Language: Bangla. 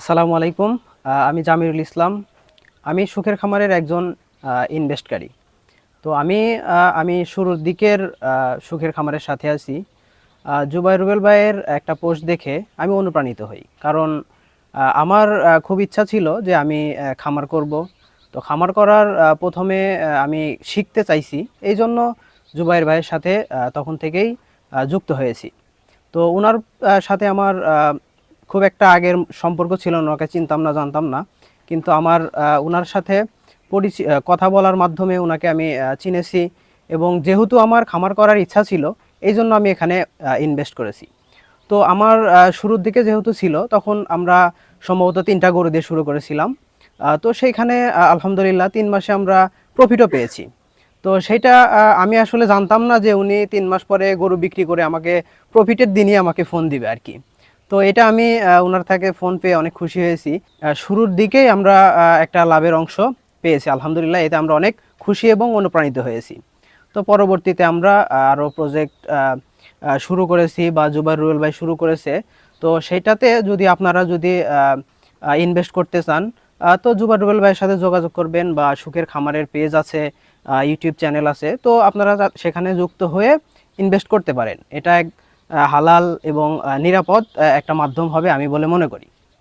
আসসালামু আলাইকুম। আমি জামিরুল ইসলাম। আমি সুখের খামারের একজন ইনভেস্টকারী। তো আমি শুরুর দিকের সুখের খামারের সাথে আছি। জুবাইর রুবেল ভাইয়ের একটা পোস্ট দেখে আমি অনুপ্রাণিত হই। কারণ আমার খুব ইচ্ছা ছিল যে আমি খামার করব। তো খামার করার ১ম এ আমি শিখতে চাইছি। এইজন্য জুবাইর ভাইয়ের সাথে তখন থেকেই যুক্ত হয়েছি। তো উনার সাথে আমার খুব একটা আগের সম্পর্ক ছিল না, ওনাকে চিনতাম না, জানতাম না। কিন্তু আমার উনার সাথে কথা বলার মাধ্যমে উনাকে আমি চিনেছি। এবং যেহেতু আমার খামার করার ইচ্ছা ছিল, এই জন্য আমি এখানে ইনভেস্ট করেছি। তো আমার শুরুর দিকে যেহেতু ছিল, তখন আমরা সম্ভবত ৩টা গরু দিয়ে শুরু করেছিলাম। তো সেইখানে আলহামদুলিল্লাহ ৩ মাসে আমরা প্রফিটও পেয়েছি। তো সেইটা আমি আসলে জানতাম না যে উনি ৩ মাস পরে গরু বিক্রি করে আমাকে প্রফিটের দিনই আমাকে ফোন দিবে আর কি। তো এটা আমি উনার থেকে ফোন পেয়ে অনেক খুশি হয়েছি। শুরুর দিকেই আমরা একটা লাভের অংশ পেয়েছি আলহামদুলিল্লাহ। এতে আমরা অনেক খুশি এবং অনুপ্রাণিত হয়েছি। তো পরবর্তীতে আমরা আরও প্রজেক্ট শুরু করেছি বা জুবাইর রুবেল ভাই শুরু করেছে। তো সেইটাতে যদি আপনারা যদি ইনভেস্ট করতে চান, তো জুবাইর রুবেল ভাইয়ের সাথে যোগাযোগ করবেন, বা সুখের খামারের পেজ আছে, ইউটিউব চ্যানেল আছে। তো আপনারা সেখানে যুক্ত হয়ে ইনভেস্ট করতে পারেন। এটা এক হালাল এবং নিরাপদ একটা মাধ্যম হবে আমি বলে মনে করি।